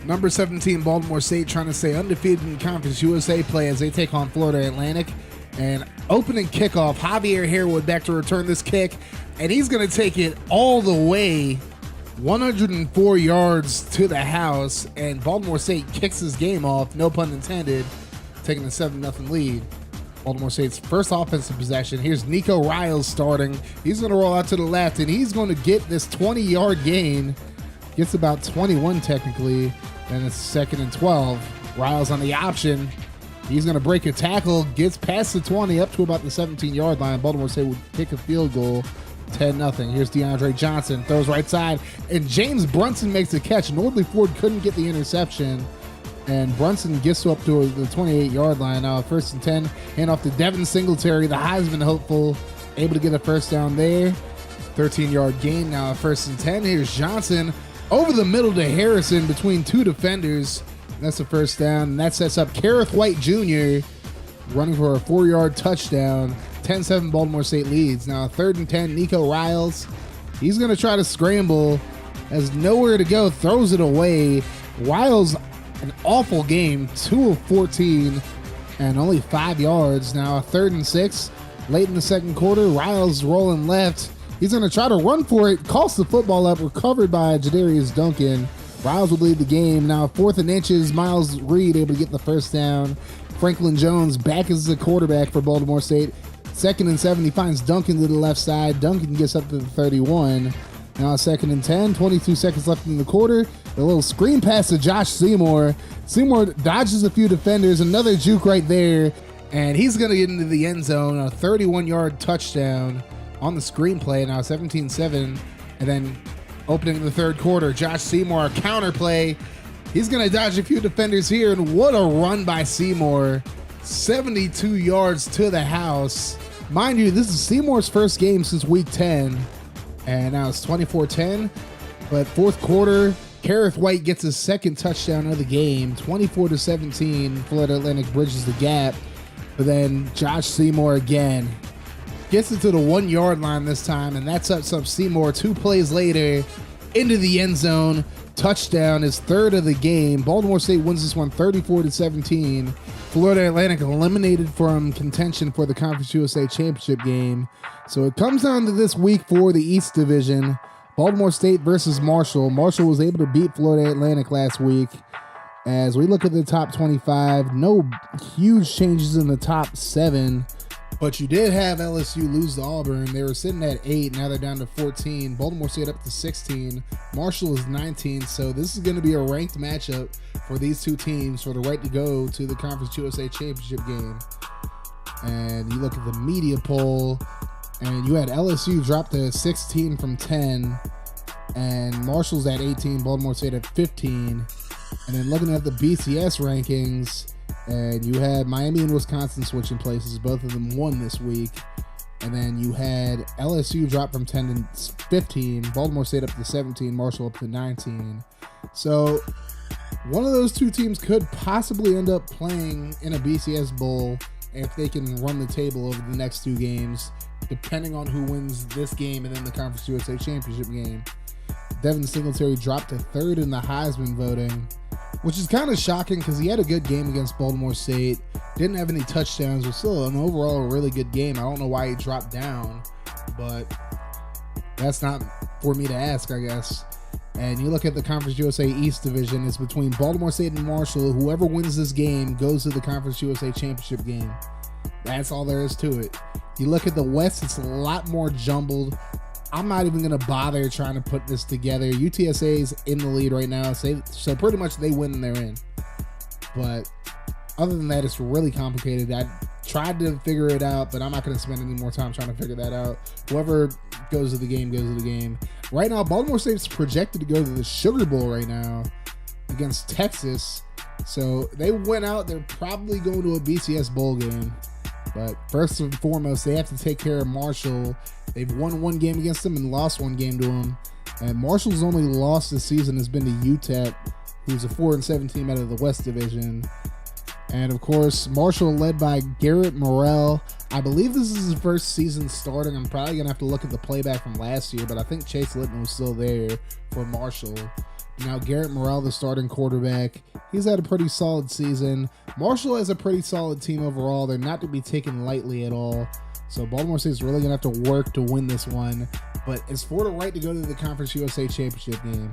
Number 17, Baltimore State, trying to stay undefeated in Conference USA play as they take on Florida Atlantic. And opening kickoff, Javier Harewood back to return this kick, and he's going to take it all the way 104 yards to the house, and Baltimore State kicks his game off, no pun intended, taking a 7-0 lead. Baltimore State's first offensive possession. Here's Nico Riles starting. He's going to roll out to the left, and he's going to get this 20-yard gain. Gets about 21 technically, and it's 2nd and 12. Riles on the option. He's going to break a tackle, gets past the 20, up to about the 17-yard line. Baltimore State would kick a field goal, 10-0. Here's DeAndre Johnson, throws right side, and James Brunson makes a catch. Nordley Ford couldn't get the interception, and Brunson gets up to the 28-yard line. Now 1st and 10, hand off to Devin Singletary, the Heisman hopeful, able to get a first down there. 13-yard gain, now 1st and 10. Here's Johnson over the middle to Harrison between two defenders. That's the first down, and that sets up Kareth White Jr. running for a 4-yard touchdown. 10-7 Baltimore State leads. Now 3rd and 10, Nico Riles. He's going to try to scramble, has nowhere to go, throws it away. Riles, an awful game, 2 of 14 and only 5 yards. Now 3rd and 6, late in the second quarter. Riles rolling left. He's going to try to run for it, costs the football up, recovered by Jadarius Duncan. Riles would lead the game. Now 4th and inches, Miles Reed able to get the first down. Franklin Jones back as the quarterback for Baltimore State. 2nd and 7, he finds Duncan to the left side. Duncan gets up to the 31. Now 2nd and 10, 22 seconds left in the quarter. A little screen pass to Josh Seymour. Seymour dodges a few defenders, another juke right there, and he's going to get into the end zone. A 31-yard touchdown on the screenplay. Now 17-7, and then opening the third quarter, Josh Seymour, a counter play. He's going to dodge a few defenders here, and what a run by Seymour. 72 yards to the house. Mind you, this is Seymour's first game since week 10, and now it's 24-10. But fourth quarter, Kareth White gets his second touchdown of the game. 24-17, Florida Atlantic bridges the gap. But then Josh Seymour again gets it to the 1-yard line this time, and that sets up Seymour 2 plays later into the end zone. Touchdown, his 3rd of the game. Baltimore State wins this one 34-17. Florida Atlantic eliminated from contention for the Conference USA Championship game. So it comes down to this week for the East Division. Baltimore State versus Marshall. Marshall was able to beat Florida Atlantic last week. As we look at the top 25, no huge changes in the top 7. But you did have LSU lose to Auburn. They were sitting at 8. Now they're down to 14. Baltimore State up to 16. Marshall is 19. So this is going to be a ranked matchup for these two teams for the right to go to the Conference USA Championship game. And you look at the media poll, and you had LSU drop to 16 from 10. And Marshall's at 18. Baltimore State at 15. And then looking at the BCS rankings, and you had Miami and Wisconsin switching places. Both of them won this week. And then you had LSU drop from 10 to 15. Baltimore State up to 17. Marshall up to 19. So one of those two teams could possibly end up playing in a BCS Bowl if they can run the table over the next 2 games, depending on who wins this game and then the Conference USA Championship game. Devin Singletary dropped to 3rd in the Heisman voting, which is kind of shocking because he had a good game against Baltimore State. Didn't have any touchdowns, but still an overall really good game. I don't know why he dropped down, but that's not for me to ask, I guess. And you look at the Conference USA East Division, it's between Baltimore State and Marshall. Whoever wins this game goes to the Conference USA Championship game. That's all there is to it. You look at the West, it's a lot more jumbled. I'm not even going to bother trying to put this together. UTSA's in the lead right now, so pretty much they win and they're in. But other than that, it's really complicated. I tried to figure it out, but I'm not going to spend any more time trying to figure that out. Whoever goes to the game goes to the game. Right now, Baltimore State's projected to go to the Sugar Bowl right now against Texas. So they went out. They're probably going to a BCS bowl game. But first and foremost, they have to take care of Marshall. They've won 1 game against them and lost 1 game to them. And Marshall's only loss this season has been to UTEP, who's a 4-7 team out of the West Division. And of course, Marshall led by Garrett Morrell. I believe this is his first season starting. I'm probably going to have to look at the playback from last year, but I think Chase Litton was still there for Marshall. Now, Garrett Morrell, the starting quarterback, he's had a pretty solid season. Marshall has a pretty solid team overall. They're not to be taken lightly at all. So Baltimore State's really going to have to work to win this one. But it's for the right to go to the Conference USA Championship game.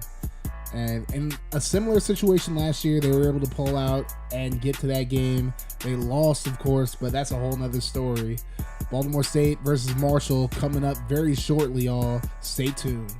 And in a similar situation last year, they were able to pull out and get to that game. They lost, of course, but that's a whole nother story. Baltimore State versus Marshall coming up very shortly, y'all. Stay tuned.